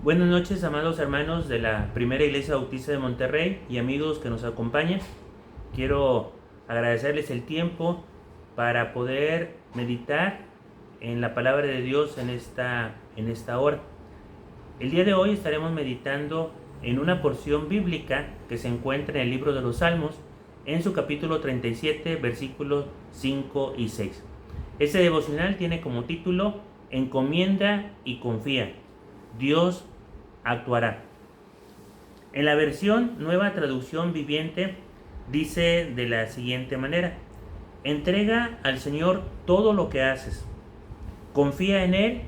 Buenas noches, amados hermanos de la Primera Iglesia Bautista de Monterrey y amigos que nos acompañan. Quiero agradecerles el tiempo para poder meditar en la palabra de Dios en esta hora. El día de hoy estaremos meditando en una porción bíblica que se encuentra en el libro de los Salmos, en su capítulo 37, versículos 5 y 6. Este devocional tiene como título Encomienda y confía. Dios actuará. En la versión Nueva Traducción Viviente dice de la siguiente manera: entrega al Señor todo lo que haces, confía en Él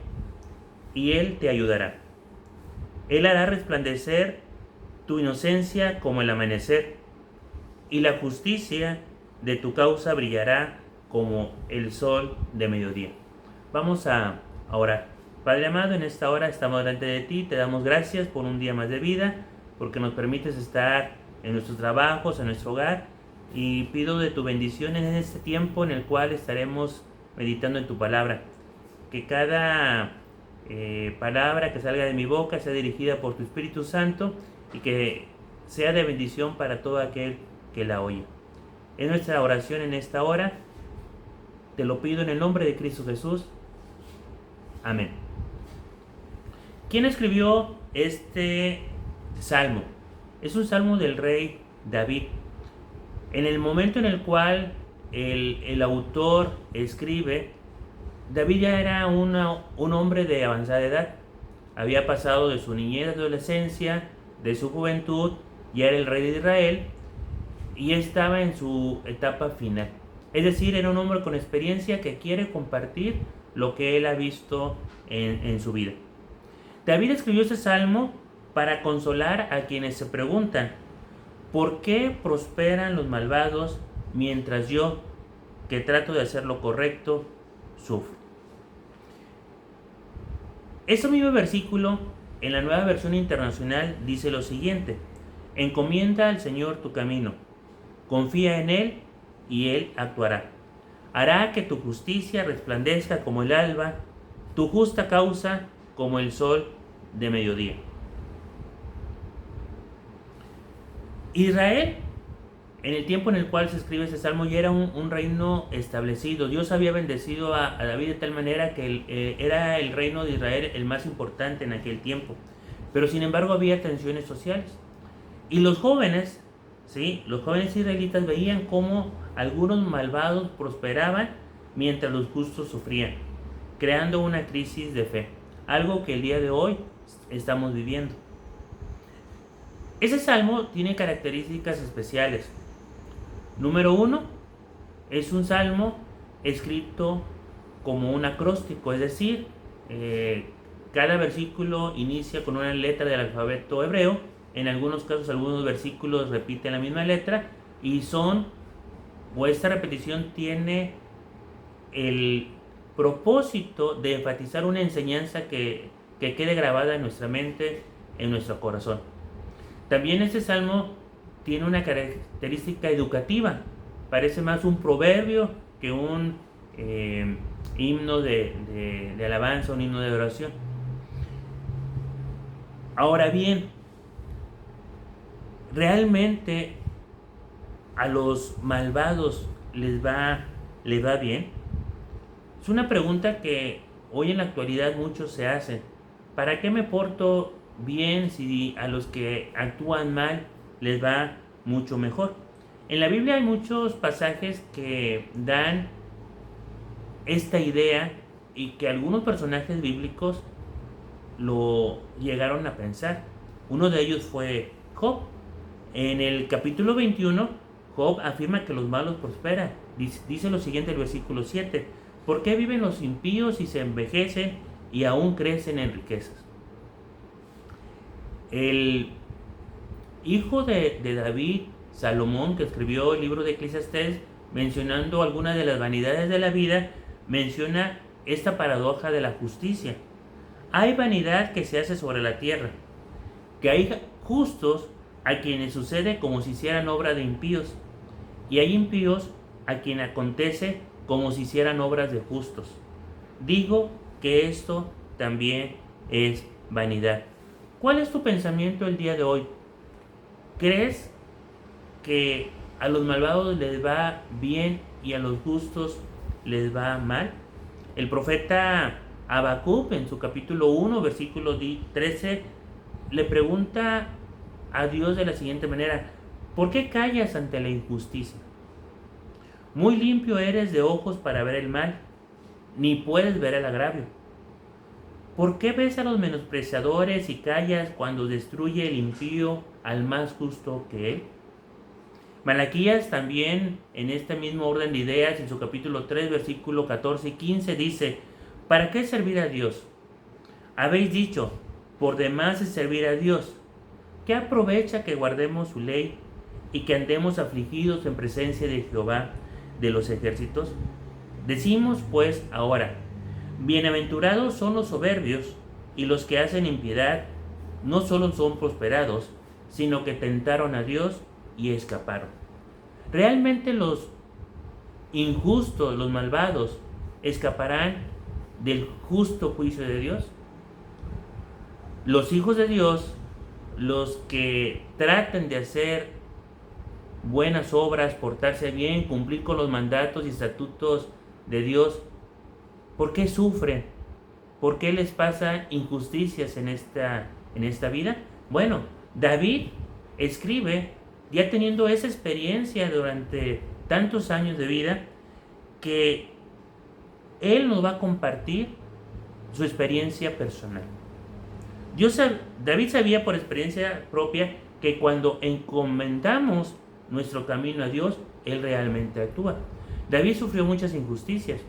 y Él te ayudará. Él hará resplandecer tu inocencia como el amanecer, y la justicia de tu causa brillará como el sol de mediodía. Vamos a orar. Padre amado, en esta hora estamos delante de ti, te damos gracias por un día más de vida, porque nos permites estar en nuestros trabajos, en nuestro hogar, y pido de tu bendición en este tiempo en el cual estaremos meditando en tu palabra. Que cada palabra que salga de mi boca sea dirigida por tu Espíritu Santo y que sea de bendición para todo aquel que la oye. Es nuestra oración en esta hora, te lo pido en el nombre de Cristo Jesús. Amén. ¿Quién escribió este salmo? Es un salmo del rey David. En el momento en el cual el autor escribe, David ya era un hombre de avanzada edad. Había pasado de su niñez, adolescencia, de su juventud, ya era el rey de Israel y estaba en su etapa final. Es decir, era un hombre con experiencia que quiere compartir lo que él ha visto en su vida. David escribió este salmo para consolar a quienes se preguntan: ¿por qué prosperan los malvados mientras yo, que trato de hacer lo correcto, sufro? Este mismo versículo, en la Nueva Versión Internacional, dice lo siguiente: encomienda al Señor tu camino, confía en Él y Él actuará. Hará que tu justicia resplandezca como el alba, tu justa causa como el sol de mediodía. Israel, en el tiempo en el cual se escribe este salmo, ya era un reino establecido. Dios había bendecido a David de tal manera que era el reino de Israel el más importante en aquel tiempo. Pero sin embargo había tensiones sociales. Y los jóvenes israelitas veían cómo algunos malvados prosperaban mientras los justos sufrían, creando una crisis de fe, algo que el día de hoy estamos viviendo. Ese salmo tiene características especiales. Número 1, es un salmo escrito como un acróstico, es decir, cada versículo inicia con una letra del alfabeto hebreo. En algunos casos, algunos versículos repiten la misma letra y esta repetición tiene el propósito de enfatizar una enseñanza que quede grabada en nuestra mente, en nuestro corazón. También este salmo tiene una característica educativa. Parece más un proverbio que un himno de alabanza, un himno de oración. Ahora bien, ¿realmente a los malvados les va bien? Es una pregunta que hoy en la actualidad muchos se hacen. ¿Para qué me porto bien si a los que actúan mal les va mucho mejor? En la Biblia hay muchos pasajes que dan esta idea y que algunos personajes bíblicos lo llegaron a pensar. Uno de ellos fue Job. En el capítulo 21, Job afirma que los malos prosperan. Dice lo siguiente el versículo 7: ¿por qué viven los impíos y se envejecen y aún crecen en riquezas? El hijo de David, Salomón, que escribió el libro de Eclesiastés, mencionando algunas de las vanidades de la vida, menciona esta paradoja de la justicia. Hay vanidad que se hace sobre la tierra, que hay justos a quienes sucede como si hicieran obra de impíos, y hay impíos a quien acontece como si hicieran obras de justos. Digo que esto también es vanidad. ¿Cuál es tu pensamiento el día de hoy? ¿Crees que a los malvados les va bien y a los justos les va mal? El profeta Habacuc, en su capítulo 1, versículo 13, le pregunta a Dios de la siguiente manera: ¿por qué callas ante la injusticia? Muy limpio eres de ojos para ver el mal, ni puedes ver el agravio. ¿Por qué ves a los menospreciadores y callas cuando destruye el impío al más justo que él? Malaquías también, en este mismo orden de ideas, en su capítulo 3, versículo 14 y 15, dice: ¿para qué servir a Dios? Habéis dicho, por demás es servir a Dios. ¿Qué aprovecha que guardemos su ley y que andemos afligidos en presencia de Jehová de los ejércitos? Decimos pues ahora: bienaventurados son los soberbios y los que hacen impiedad, no solo son prosperados, sino que tentaron a Dios y escaparon. ¿Realmente los injustos, los malvados, escaparán del justo juicio de Dios? Los hijos de Dios, los que traten de hacer buenas obras, portarse bien, cumplir con los mandatos y estatutos de Dios, ¿por qué sufren? ¿Por qué les pasa injusticias en esta vida? Bueno, David escribe, ya teniendo esa experiencia durante tantos años de vida, que él nos va a compartir su experiencia personal. David sabía por experiencia propia que cuando encomendamos nuestro camino a Dios, Él realmente actúa. David sufrió muchas injusticias.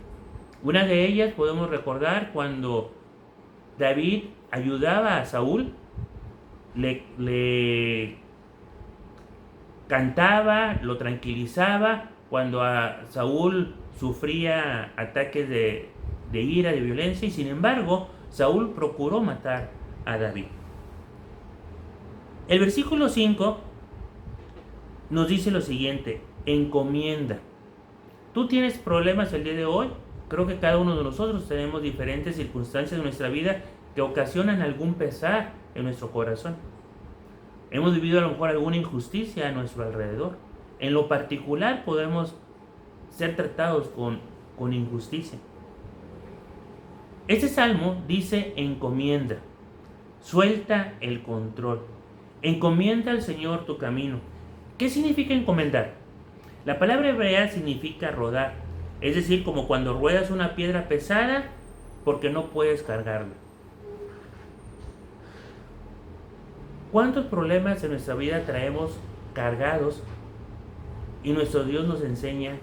Una de ellas podemos recordar cuando David ayudaba a Saúl, le cantaba, lo tranquilizaba cuando a Saúl sufría ataques de ira, de violencia, y sin embargo Saúl procuró matar a David. El versículo 5 nos dice lo siguiente: encomienda. ¿Tú tienes problemas el día de hoy? Creo que cada uno de nosotros tenemos diferentes circunstancias de nuestra vida que ocasionan algún pesar en nuestro corazón. Hemos vivido a lo mejor alguna injusticia a nuestro alrededor. En lo particular podemos ser tratados con injusticia. Este salmo dice: encomienda, suelta el control, encomienda al Señor tu camino. ¿Qué significa encomendar? La palabra hebrea significa rodar, es decir, como cuando ruedas una piedra pesada porque no puedes cargarla. ¿Cuántos problemas en nuestra vida traemos cargados y nuestro Dios nos enseña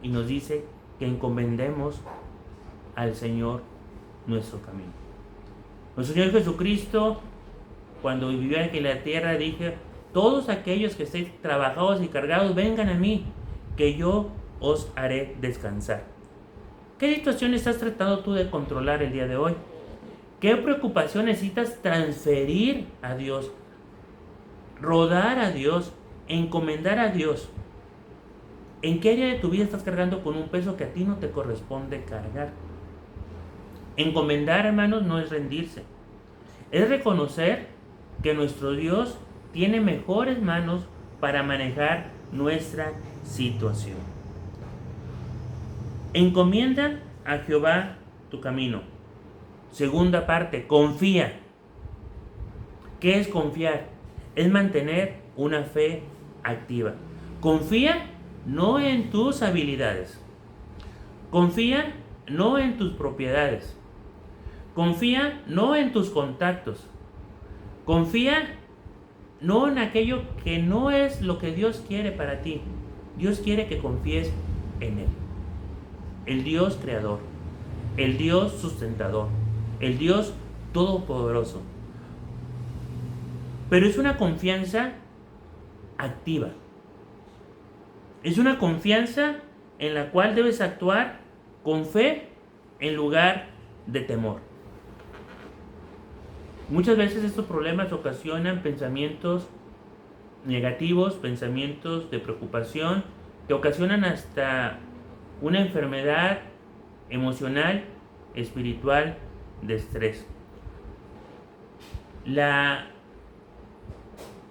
y nos dice que encomendemos al Señor nuestro camino? Nuestro Señor Jesucristo, cuando vivió aquí en la tierra, dijo: todos aquellos que estéis trabajados y cargados, vengan a mí, que yo os haré descansar. ¿Qué situación estás tratando tú de controlar el día de hoy? ¿Qué preocupación necesitas transferir a Dios? Rodar a Dios, encomendar a Dios. ¿En qué área de tu vida estás cargando con un peso que a ti no te corresponde cargar? Encomendar, hermanos, no es rendirse. Es reconocer que nuestro Dios tiene mejores manos para manejar nuestra situación. Encomienda a Jehová tu camino. Segunda parte, confía. ¿Qué es confiar? Es mantener una fe activa. Confía no en tus habilidades. Confía no en tus propiedades. Confía no en tus contactos. Confía no en aquello que no es lo que Dios quiere para ti. Dios quiere que confíes en Él. El Dios creador, el Dios sustentador, el Dios todopoderoso. Pero es una confianza activa. Es una confianza en la cual debes actuar con fe en lugar de temor. Muchas veces estos problemas ocasionan pensamientos negativos, pensamientos de preocupación, que ocasionan hasta una enfermedad emocional, espiritual, de estrés. La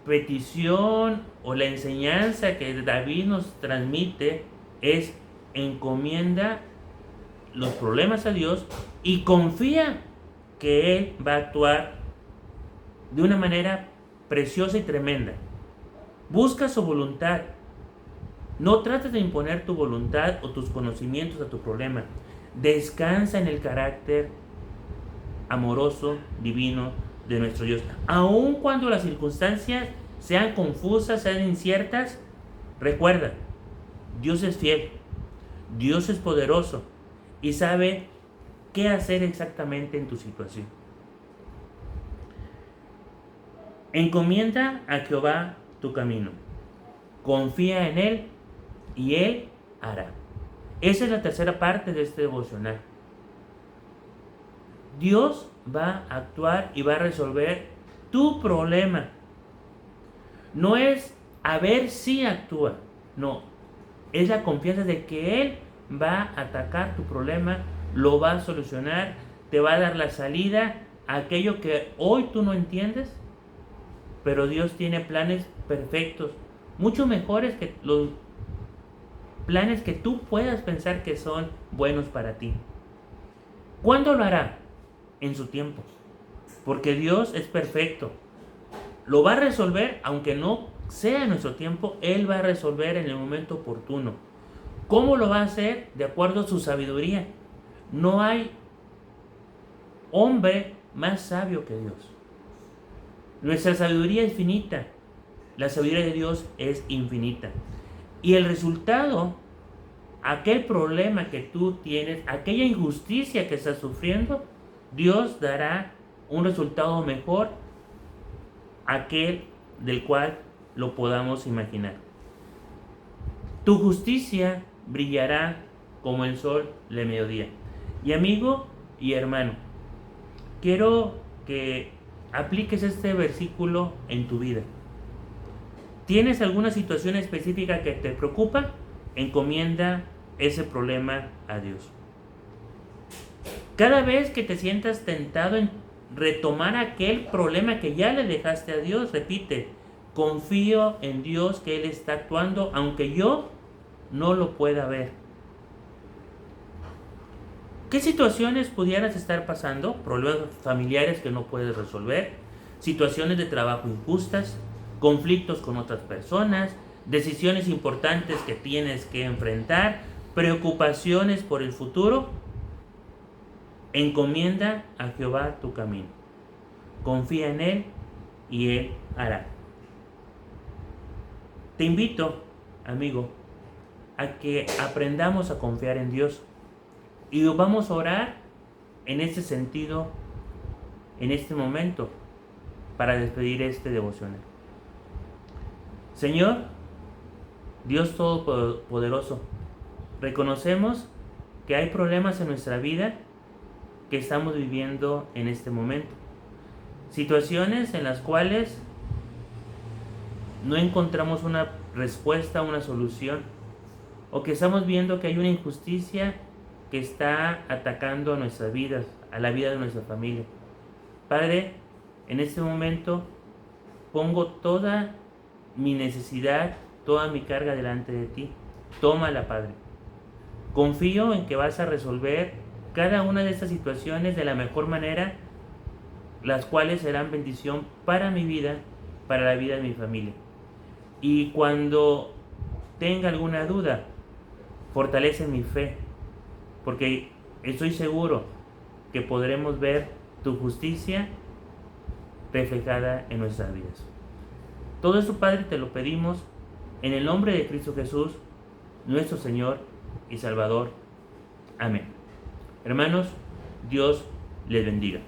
petición o la enseñanza que David nos transmite es: encomienda los problemas a Dios y confía que Él va a actuar de una manera preciosa y tremenda. Busca su voluntad. No trates de imponer tu voluntad o tus conocimientos a tu problema. Descansa en el carácter amoroso, divino de nuestro Dios. Aun cuando las circunstancias sean confusas, sean inciertas, recuerda, Dios es fiel, Dios es poderoso y sabe qué hacer exactamente en tu situación. Encomienda a Jehová tu camino. Confía en Él y Él hará. Esa es la tercera parte de este devocional. Dios va a actuar y va a resolver tu problema. No es a ver si actúa, no. Es la confianza de que Él va a atacar tu problema, lo va a solucionar, te va a dar la salida a aquello que hoy tú no entiendes, pero Dios tiene planes perfectos, mucho mejores que los planes que tú puedas pensar que son buenos para ti. ¿Cuándo lo hará? En su tiempo, porque Dios es perfecto. Lo va a resolver, aunque no sea en nuestro tiempo, Él va a resolver en el momento oportuno. ¿Cómo lo va a hacer? De acuerdo a su sabiduría. No hay hombre más sabio que Dios. Nuestra sabiduría es finita, la sabiduría de Dios es infinita. Y el resultado, aquel problema que tú tienes, aquella injusticia que estás sufriendo, Dios dará un resultado mejor, aquel del cual lo podamos imaginar. Tu justicia brillará como el sol de mediodía. Y amigo y hermano, quiero que apliques este versículo en tu vida. ¿Tienes alguna situación específica que te preocupa? Encomienda ese problema a Dios. Cada vez que te sientas tentado en retomar aquel problema que ya le dejaste a Dios, repite: confío en Dios que Él está actuando aunque yo no lo pueda ver. ¿Qué situaciones pudieras estar pasando? Problemas familiares que no puedes resolver, situaciones de trabajo injustas, conflictos con otras personas, decisiones importantes que tienes que enfrentar, preocupaciones por el futuro. Encomienda a Jehová tu camino. Confía en Él y Él hará. Te invito, amigo, a que aprendamos a confiar en Dios. Y vamos a orar en este sentido, en este momento, para despedir este devocional. Señor, Dios Todopoderoso, reconocemos que hay problemas en nuestra vida que estamos viviendo en este momento. Situaciones en las cuales no encontramos una respuesta, una solución, o que estamos viendo que hay una injusticia que está atacando a nuestras vidas, a la vida de nuestra familia. Padre, en este momento pongo toda mi necesidad, toda mi carga delante de ti. Tómala, Padre. Confío en que vas a resolver cada una de estas situaciones de la mejor manera, las cuales serán bendición para mi vida, para la vida de mi familia. Y cuando tenga alguna duda, fortalece mi fe, porque estoy seguro que podremos ver tu justicia reflejada en nuestras vidas. Todo esto, Padre, te lo pedimos en el nombre de Cristo Jesús, nuestro Señor y Salvador. Amén. Hermanos, Dios les bendiga.